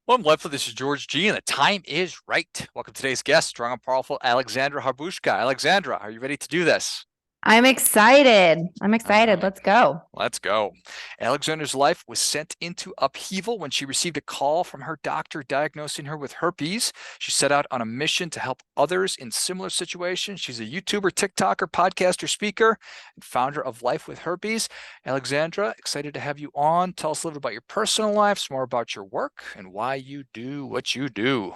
Welcome, LifeBlood. This is George G, and the time is right. Welcome to today's guest, strong and powerful Alexandra Harbushka. Alexandra, are you ready to do this? I'm excited. I'm All excited. right, Let's go. let's go. Alexandra's life was sent into upheaval when she received a call from her doctor diagnosing her with herpes. She set out on a mission to help others in similar situations. She's a YouTuber, TikToker, podcaster, speaker, and founder of Life with Herpes. Alexandra, excited to have you on. Tell us a little about your personal life, some more about your work, and why you do what you do.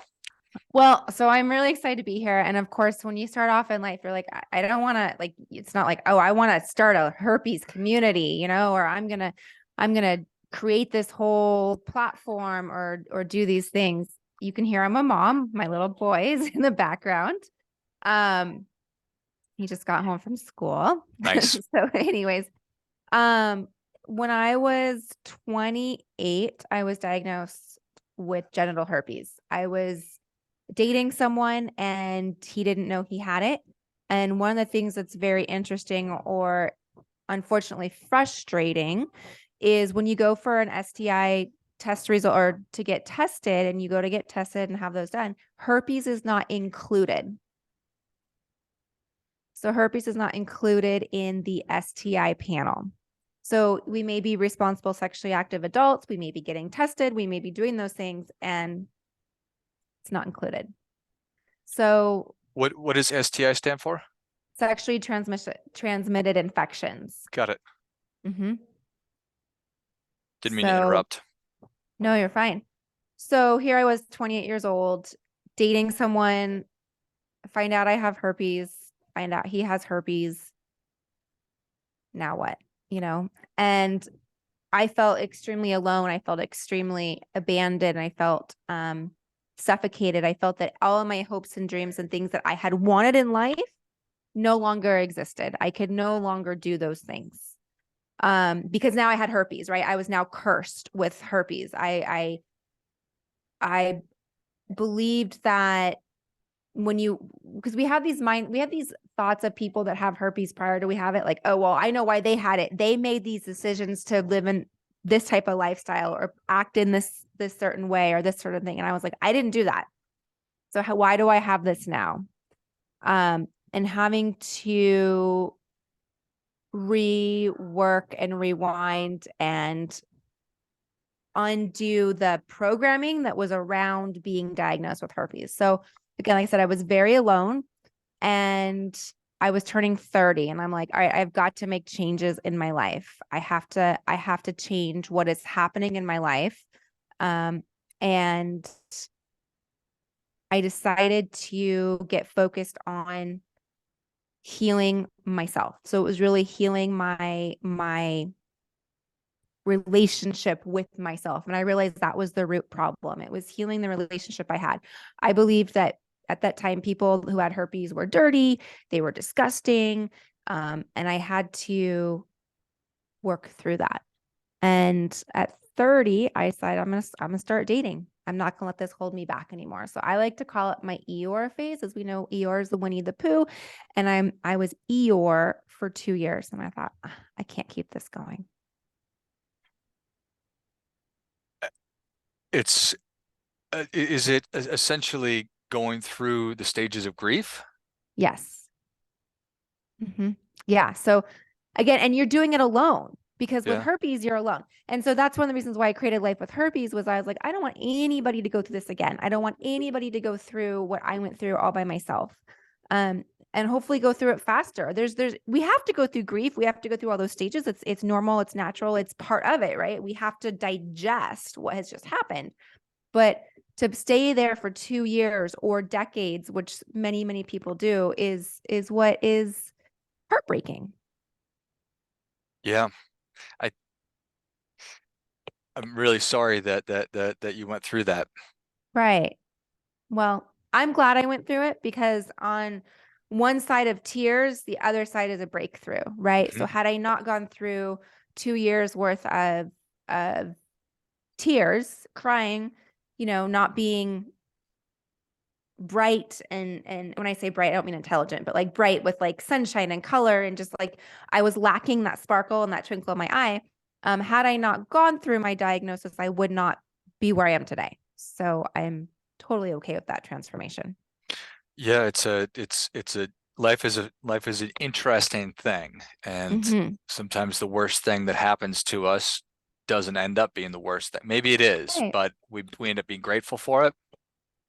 Well, so I'm really excited to be here. And of course, when you start off in life, you're like, I don't want to like, it's not like, oh, I want to start a herpes community, or I'm gonna create this whole platform or do these things. You can hear I'm a mom, my little boy's in the background. Um, he just got home from school. Nice. So anyways, um, when I was 28, I was diagnosed with genital herpes. I was dating someone and he didn't know he had it. And one of the things that's very interesting or unfortunately frustrating is when you go for an STI test result or to get tested and you go to get tested and have those done, herpes is not included. So herpes is not included in the STI panel. So we may be responsible sexually active adults, we may be getting tested, we may be doing those things, and it's not included. So What does STI stand for? sexually transmitted infections. Got it. Mm-hmm. Didn't mean to So interrupt. no, you're fine. So here I was 28 years old, dating someone, find out I have herpes, find out he has herpes. Now what? And I felt extremely alone. I felt extremely abandoned. I felt suffocated. I felt that all of my hopes and dreams and things that I had wanted in life no longer existed. I could no longer do those things because now I had herpes, right? I was now cursed with herpes. I believed that because we have these thoughts of people that have herpes prior to we have it, like, oh, well, I know why they had it. They made these decisions to live in this type of lifestyle or act in this certain way or this sort of thing. And I was like, I didn't do that. So why do I have this now? And having to rework and rewind and undo the programming that was around being diagnosed with herpes. So again, like I said, I was very alone and I was turning 30 and I'm like, all right, I've got to make changes in my life. I have to change what is happening in my life. And I decided to get focused on healing myself. So it was really healing my relationship with myself. And I realized that was the root problem. It was healing the relationship I had. I believed that at that time, people who had herpes were dirty, they were disgusting. And I had to work through that. And at 30, I decided I'm gonna start dating. I'm not gonna let this hold me back anymore. So I like to call it my Eeyore phase. As we know, Eeyore is the Winnie the Pooh. And I was Eeyore for 2 years. And I thought, I can't keep this going. It's is it essentially going through the stages of grief? Yes. Mm-hmm. Yeah. So again, and you're doing it alone because with Yeah. herpes, you're alone. And so that's one of the reasons why I created Life with Herpes was I was like, I don't want anybody to go through this again. I don't want anybody to go through what I went through all by myself. And hopefully go through it faster. We have to go through grief. We have to go through all those stages. It's normal. It's natural. It's part of it, right? We have to digest what has just happened. But to stay there for 2 years or decades, which many, many people do, is what is heartbreaking. Yeah. I I'm really sorry that you went through that. Right. Well, I'm glad I went through it because on one side of tears, the other side is a breakthrough, right? So Mhm. had I not gone through 2 years worth of tears, crying, not being bright and when I say bright, I don't mean intelligent, but like bright with like sunshine and color and just like I was lacking that sparkle and that twinkle in my eye. Had I not gone through my diagnosis, I would not be where I am today. So I'm totally okay with that transformation. Yeah, it's a life is an interesting thing, and Hmm. sometimes the worst thing that happens to us doesn't end up being the worst thing. Maybe it is, Right. but we end up being grateful for it.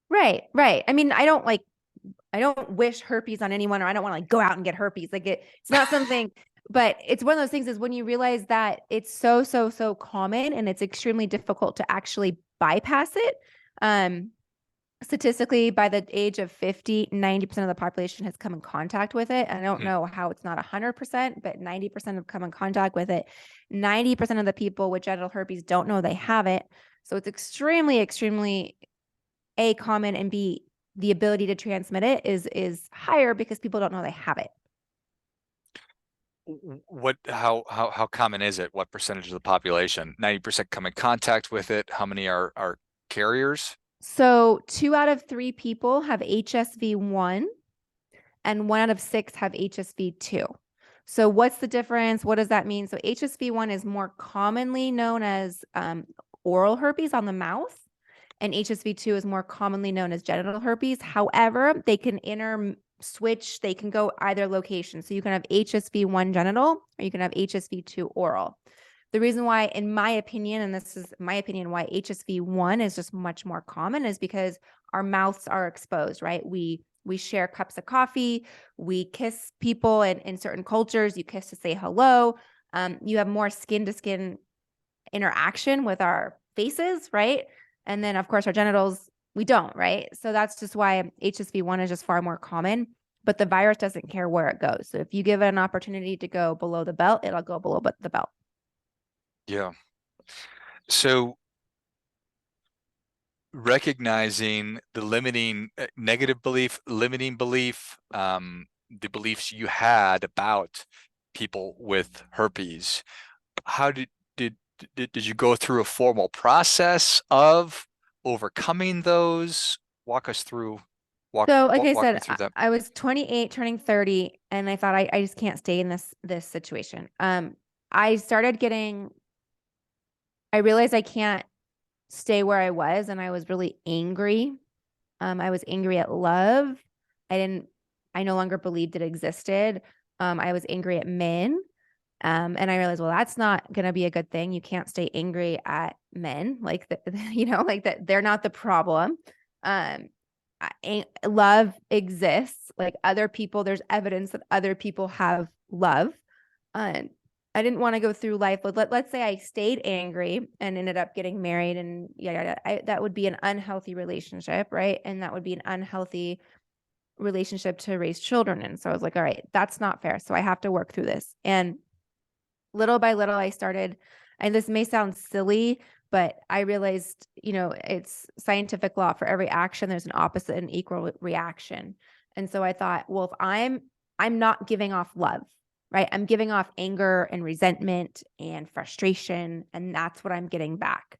Right. Right. I mean, I don't wish herpes on anyone, or I don't want to like go out and get herpes. Like it's not something, but it's one of those things is when you realize that it's so, so, so common and it's extremely difficult to actually bypass it. Um, Statistically, by the age of 50, 90% of the population has come in contact with it. I don't Hmm. know how it's not 100%, but 90% have come in contact with it. 90% of the people with genital herpes don't know they have it. So it's extremely, extremely A, common, and B, the ability to transmit it is higher because people don't know they have it. What, how common is it? What percentage of the population? 90% come in contact with it. How many are carriers? So 2 out of 3 people have HSV1 and 1 out of 6 have HSV2. So what's the difference? What does that mean? So HSV1 is more commonly known as oral herpes on the mouth, and HSV2 is more commonly known as genital herpes. However, they can switch, they can go either location. So you can have HSV1 genital or you can have HSV2 oral. The reason why, in my opinion, and this is my opinion, why HSV1 is just much more common is because our mouths are exposed, right? We share cups of coffee, we kiss people in certain cultures, you kiss to say hello. You have more skin to skin interaction with our faces, right? And then, of course, our genitals, we don't, right? So that's just why HSV1 is just far more common, but the virus doesn't care where it goes. So if you give it an opportunity to go below the belt, it'll go below the belt. Yeah. So recognizing the limiting negative belief, limiting belief, the beliefs you had about people with herpes. How did did you go through a formal process of overcoming those? Walk us through, So, like I walk me said, through that. I was 28, turning 30, and I thought I just can't stay in this situation. I started getting, I realized I can't stay where I was, and I was really angry. I was angry at love. I didn't, I no longer believed it existed. I was angry at men. And I realized, well, that's not going to be a good thing. You can't stay angry at men, like like that. They're not the problem. Um, Love exists. Like other people, there's evidence that other people have love. And I didn't want to go through life. But let's say I stayed angry and ended up getting married, and that would be an unhealthy relationship, right? And that would be an unhealthy relationship to raise children in. So I was like, all right, that's not fair. So I have to work through this. And little by little, I started, and this may sound silly, but I realized, it's scientific law. For every action, there's an opposite and equal reaction. And so I thought, well, if I'm not giving off love, right? I'm giving off anger and resentment and frustration, and that's what I'm getting back.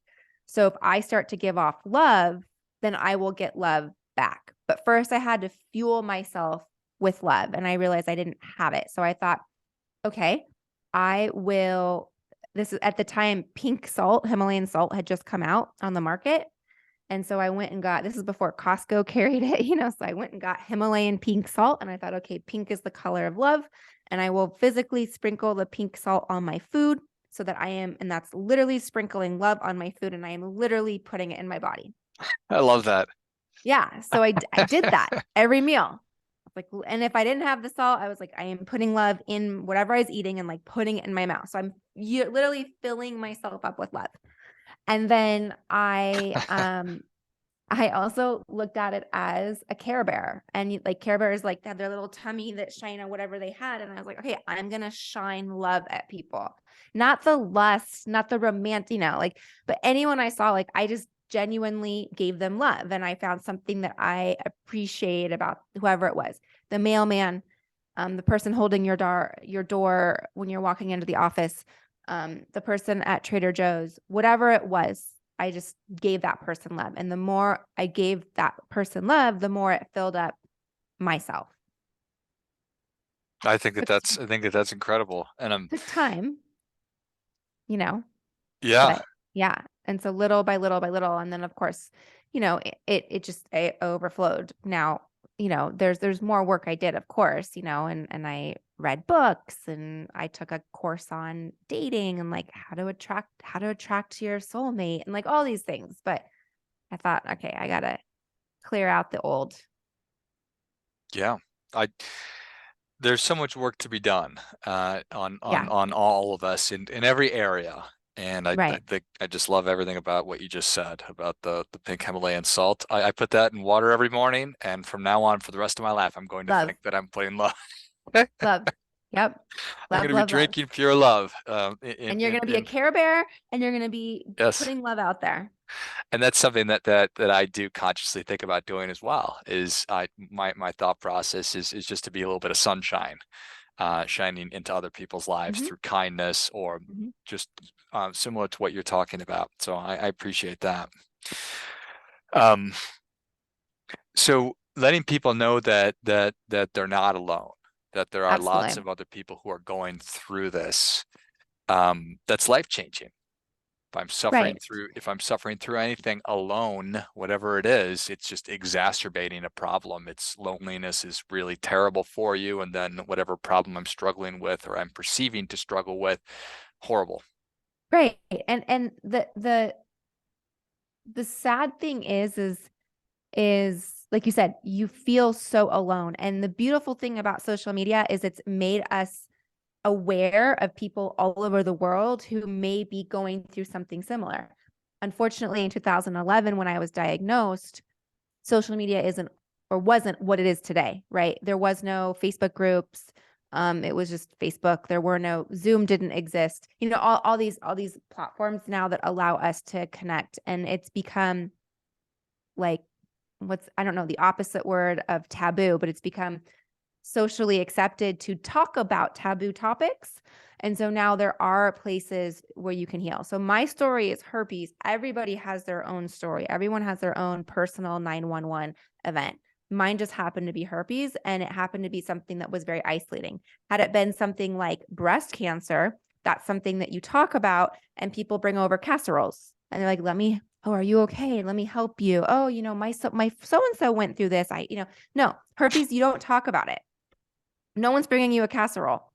So if I start to give off love, then I will get love back. But first, I had to fuel myself with love, and I realized I didn't have it. So I thought, okay, I will. This is at the time, pink salt, Himalayan salt had just come out on the market. And so I went and got, this is before Costco carried it, so I went and got Himalayan pink salt. And I thought, okay, pink is the color of love. And I will physically sprinkle the pink salt on my food so that and that's literally sprinkling love on my food. And I am literally putting it in my body. I love that. Yeah. So I did that every meal. Like, and if I didn't have the salt, I was like, I am putting love in whatever I was eating and like putting it in my mouth. So I'm literally filling myself up with love. And then I also looked at it as a Care Bear, and like Care Bears, like they had their little tummy that shine on whatever they had. And I was like, okay, I'm going to shine love at people, not the lust, not the romantic, but anyone I saw, like I just genuinely gave them love. And I found something that I appreciate about whoever it was, the mailman, the person holding your door when you're walking into the office, the person at Trader Joe's, whatever it was. I just gave that person love. And the more I gave that person love, the more it filled up myself. Took, I think that that's incredible. And took time, you know, yeah, but. Yeah. And so little by little by little. And then of course, it just it overflowed. Now, there's more work I did, of course, and I read books and I took a course on dating and like how to attract your soulmate and like all these things. But I thought, okay, I gotta clear out the old. Yeah. I There's so much work to be done Yeah. on all of us in every area. And I Right. think I just love everything about what you just said about the pink Himalayan salt. I put that in water every morning, and from now on, for the rest of my life, I'm going to Love. think that I'm putting love. I'm Love. Yep. going Love, to be love, love. drinking pure love. And you're gonna be a Care Bear and you're gonna be Yes, putting love out there. and that's something that I do consciously think about doing as well. Is my thought process is just to be a little bit of sunshine shining into other people's lives Hmm. through kindness or Hmm. just similar to what you're talking about. So I appreciate that. Um, so letting people know that they're not alone, that there are lots Absolutely. of other people who are going through this. That's life changing. Right. If I'm suffering through anything alone, whatever it is, it's just exacerbating a problem. It's loneliness is really terrible for you, and then whatever problem I'm struggling with or I'm perceiving to struggle with, horrible. Right. And the sad thing is like you said, you feel so alone. And the beautiful thing about social media is it's made us aware of people all over the world who may be going through something similar. Unfortunately, in 2011, when I was diagnosed, social media isn't or wasn't what it is today, right? There was no Facebook groups. It was just Facebook. There were no Zoom didn't exist. All these platforms now that allow us to connect. And it's become like what's I don't know the opposite word of taboo, but it's become socially accepted to talk about taboo topics. And so now there are places where you can heal. So my story is herpes. Everybody has their own story. Everyone has their own personal 911 event. Mine just happened to be herpes, and it happened to be something that was very isolating. Had it been something like breast cancer, that's something that you talk about and people bring over casseroles and they're like, oh, are you okay? Let me help you. Oh, my so-and-so went through this. No, herpes, you don't talk about it. No one's bringing you a casserole,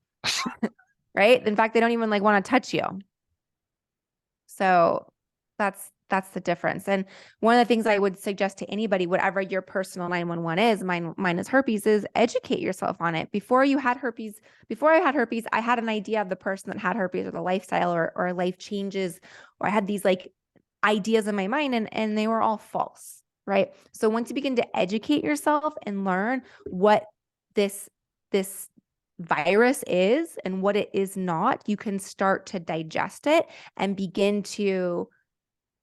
right? In fact, they don't even like want to touch you. So that's the difference. And one of the things I would suggest to anybody, whatever your personal 911 is, mine is herpes, is educate yourself on it. Before I had herpes, I had an idea of the person that had herpes or the lifestyle or life changes, or I had these like ideas in my mind and they were all false, right? So once you begin to educate yourself and learn what this virus is and what it is not, you can start to digest it and begin to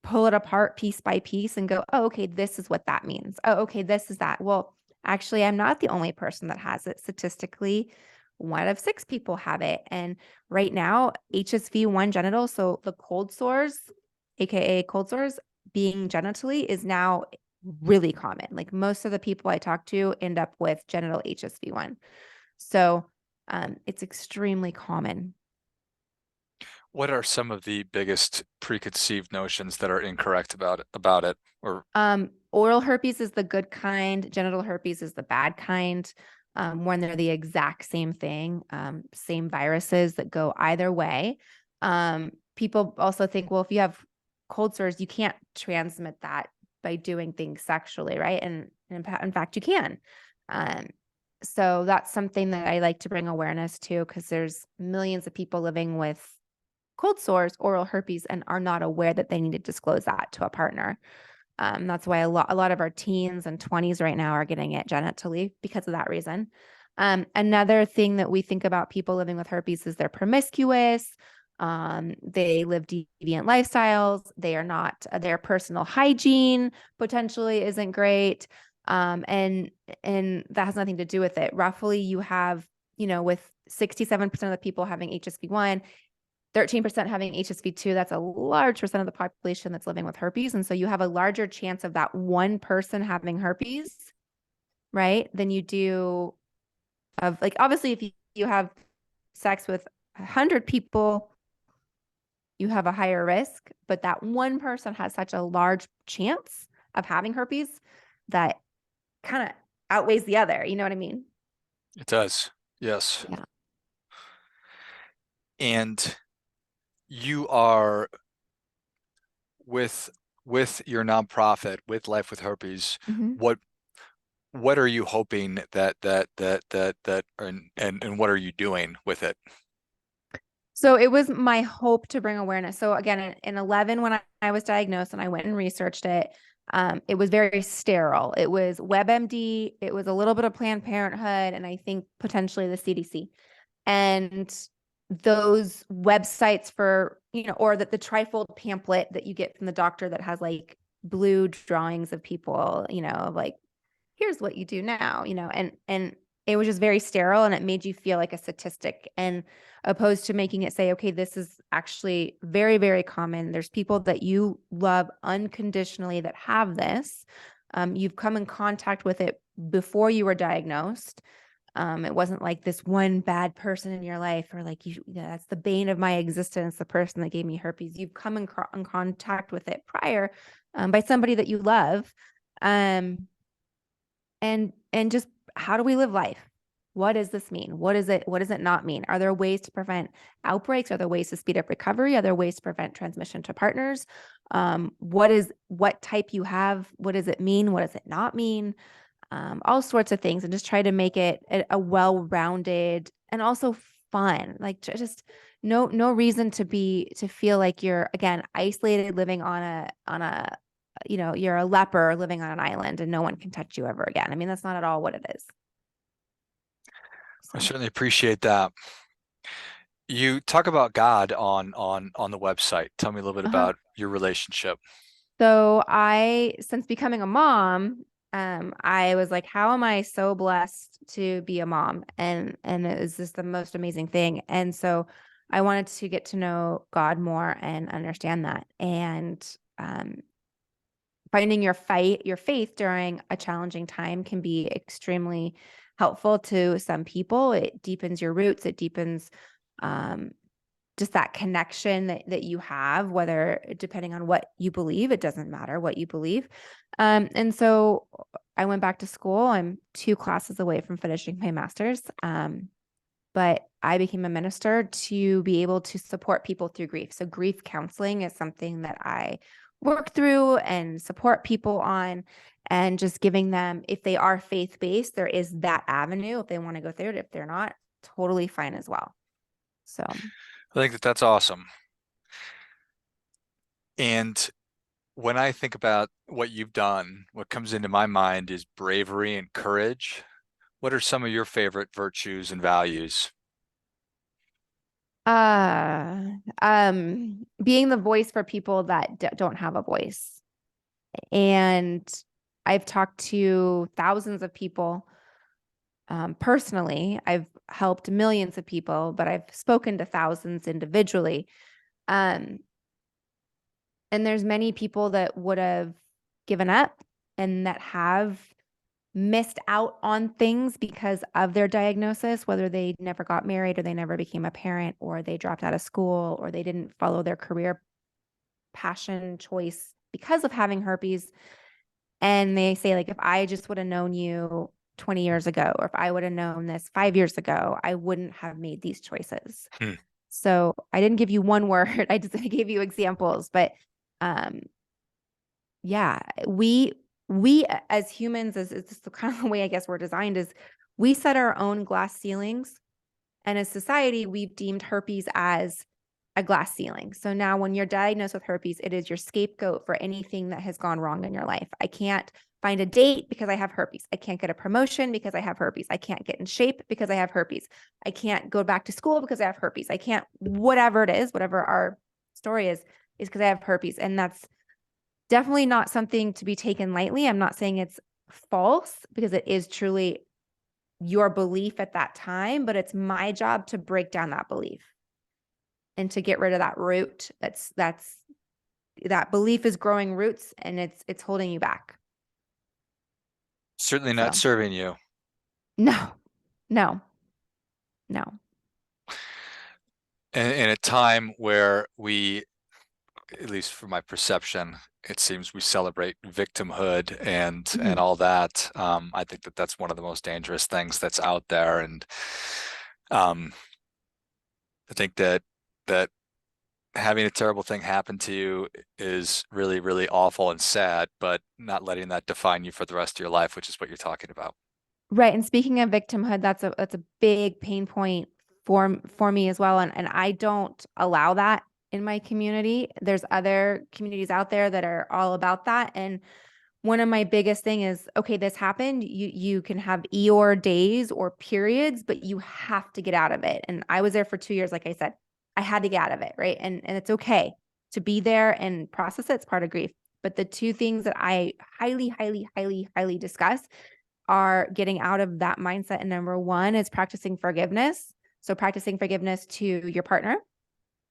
pull it apart piece by piece and go, oh, okay, this is what that means. Oh, okay, this is that. Well, actually, I'm not the only person that has it. Statistically, 1 of 6 people have it. And right now, HSV-1 genital, so the cold sores, AKA cold sores, being genitally is now really common. Like most of the people I talk to end up with genital HSV-1. So it's extremely common. What are some of the biggest preconceived notions that are incorrect about it? Or Oral herpes is the good kind. Genital herpes is the bad kind. When they're the exact same thing, same viruses that go either way. People also think, well, if you have cold sores, you can't transmit that by doing things sexually, right? And in fact, you can. Um, so that's something that I like to bring awareness to because there's millions of people living with cold sores, oral herpes, and are not aware that they need to disclose that to a partner. That's why a lot of our teens and 20s right now are getting it genitally because of that reason. Another thing that we think about people living with herpes is they're promiscuous. They live deviant lifestyles. They are not, their personal hygiene potentially isn't great. And that has nothing to do with it. Roughly, you have, with 67% of the people having HSV-1, 13% having HSV-2, that's a large percent of the population that's living with herpes. And so you have a larger chance of that one person having herpes, right? Than you do of like, obviously, if you have sex with 100 people, you have a higher risk, but that one person has such a large chance of having herpes that kind of outweighs the other. You know what I mean? It does. Yes. Yeah. And you are with your nonprofit, with Life with Herpes, Mhm. what what are you hoping and what are you doing with it? So it was my hope to bring awareness. So again, in 11, when I was diagnosed and I went and researched it, it was very sterile. It was WebMD, it was a little bit of Planned Parenthood, and I think potentially the CDC. And those websites for, or that the trifold pamphlet that you get from the doctor that has like blue drawings of people, like here's what you do now, and it was just very sterile and it made you feel like a statistic, and opposed to making it say, okay, this is actually very, very common. There's people that you love unconditionally that have this. You've come in contact with it before you were diagnosed. It wasn't like this one bad person in your life, or like that's the bane of my existence, the person that gave me herpes. You've come in contact with it prior, by somebody that you love. Um, and just, how do we live life? What does this mean? What does it not mean? Are there ways to prevent outbreaks? Are there ways to speed up recovery? Are there ways to prevent transmission to partners? What type you have? What does it mean? What does it not mean? All sorts of things, and just try to make it a well-rounded and also fun. Like, just no reason to feel like you're, again, isolated, living on a you're a leper living on an island and no one can touch you ever again. I mean, that's not at all what it is. I So, certainly appreciate that. You talk about God on the website. Tell me a little bit uh-huh. about your relationship. So since becoming a mom, I was like, how am I so blessed to be a mom? And it was just the most amazing thing. And so I wanted to get to know God more and understand that. And finding your faith during a challenging time can be extremely helpful to some people. It deepens your roots. It deepens um, just that connection that you have, whether depending on what you believe, it doesn't matter what you believe. And so I went back to school. I'm 2 classes away from finishing my master's. But I became a minister to be able to support people through grief. So grief counseling is something that I work through and support people on, and just giving them, if they are faith-based, there is that avenue if they want to go through it. If they're not, totally fine as well. So, I think that's awesome. And when I think about what you've done, what comes into my mind is bravery and courage. What are some of your favorite virtues and values? being the voice for people that don't have a voice. And I've talked to thousands of people. Personally, I've helped millions of people, but I've spoken to thousands individually. Um, and there's many people that would have given up and that have missed out on things because of their diagnosis, whether they never got married or they never became a parent or they dropped out of school or they didn't follow their career passion choice because of having herpes. And they say, like, if I just would have known you 20 years ago, or if I would have known this 5 years ago, I wouldn't have made these choices. Hmm. So I didn't give you one word. I just gave you examples. But um, yeah, we as humans, as it's the kind of the way I guess we're designed, is we set our own glass ceilings. And as society, we've deemed herpes as a glass ceiling. So now when you're diagnosed with herpes, it is your scapegoat for anything that has gone wrong in your life. I can't find a date because I have herpes. I can't get a promotion because I have herpes. I can't get in shape because I have herpes. I can't go back to school because I have herpes. I can't, whatever it is, whatever our story is because I have herpes. And that's definitely not something to be taken lightly. I'm not saying it's false, because it is truly your belief at that time, but it's my job to break down that belief and to get rid of that root. That belief is growing roots and it's holding you back. Certainly not So, serving you. no, no, no. in a time where we, at least from my perception, it seems we celebrate victimhood and Mhm. all that. I think that that's one of the most dangerous things that's out there, and um, I think that having a terrible thing happen to you is really, really awful and sad, but not letting that define you for the rest of your life, which is what you're talking about. Right. And speaking of victimhood, that's a big pain point for me as well. And I don't allow that in my community. There's other communities out there that are all about that. And one of my biggest thing is, okay, this happened. You can have Eeyore days or periods, but you have to get out of it. And I was there for 2 years, like I said, I had to get out of it, right? And it's okay to be there and process it. It's part of grief. But the two things that I highly, highly, highly, highly discuss are getting out of that mindset. And number one is practicing forgiveness. So practicing forgiveness to your partner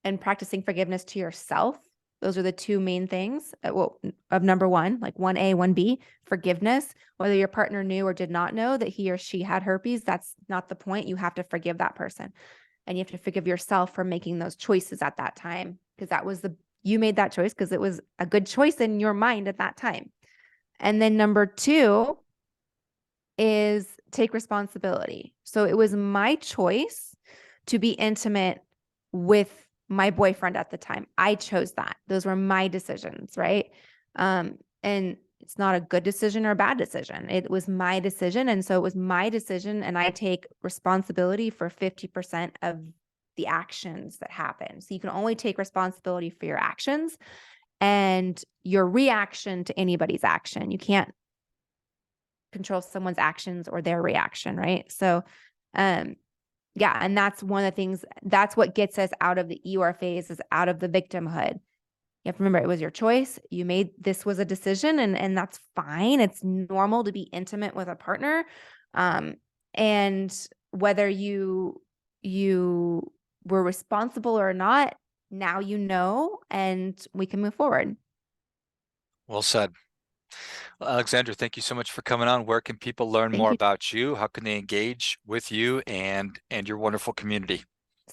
and practicing forgiveness to yourself. Those are the two main things. Well, of number one, like 1A, 1B, forgiveness, whether your partner knew or did not know that he or she had herpes, that's not the point. You have to forgive that person. And you have to forgive yourself for making those choices at that time, because you made that choice because it was a good choice in your mind at that time. And then number two is take responsibility. So it was my choice to be intimate with my boyfriend at the time. I chose that. Those were my decisions, right? And it's not a good decision or a bad decision. It was my decision. And so it was my decision. And I take responsibility for 50% of the actions that happen. So you can only take responsibility for your actions and your reaction to anybody's action. You can't control someone's actions or their reaction, right? So, yeah, and that's one of the things, that's what gets us out of the Eeyore phase, is out of the victimhood. You have to remember, it was your choice. You made, this was a decision, and that's fine. It's normal to be intimate with a partner. And whether you were responsible or not, now you know, and we can move forward. Well said. Well, Alexandra, thank you so much for coming on. Where can people learn Thank more you. about you? How can they engage with you and your wonderful community?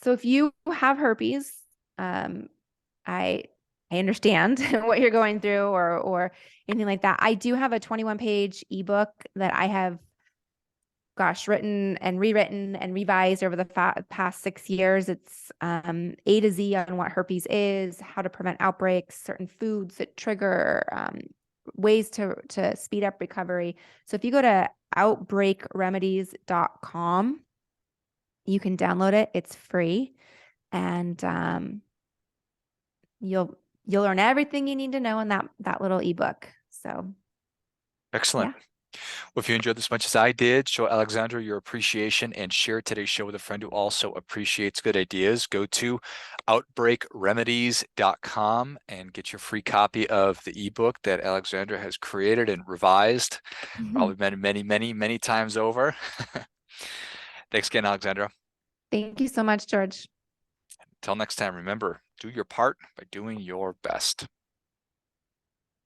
So if you have herpes, um, I I understand what you're going through, or anything like that. I do have a 21-page ebook that I have, gosh, written and rewritten and revised over the past 6 years. It's A to Z on what herpes is, how to prevent outbreaks, certain foods that trigger, ways to speed up recovery. So if you go to outbreakremedies.com, you can download it. It's free, and you'll learn everything you need to know in that little ebook. So Excellent. yeah. Well, if you enjoyed this as much as I did, show Alexandra your appreciation and share today's show with a friend who also appreciates good ideas. Go to outbreakremedies.com and get your free copy of the ebook that Alexandra has created and revised, probably many, many, many, many times over. Thanks again, Alexandra. Thank you so much, George. Until next time, remember, do your part by doing your best.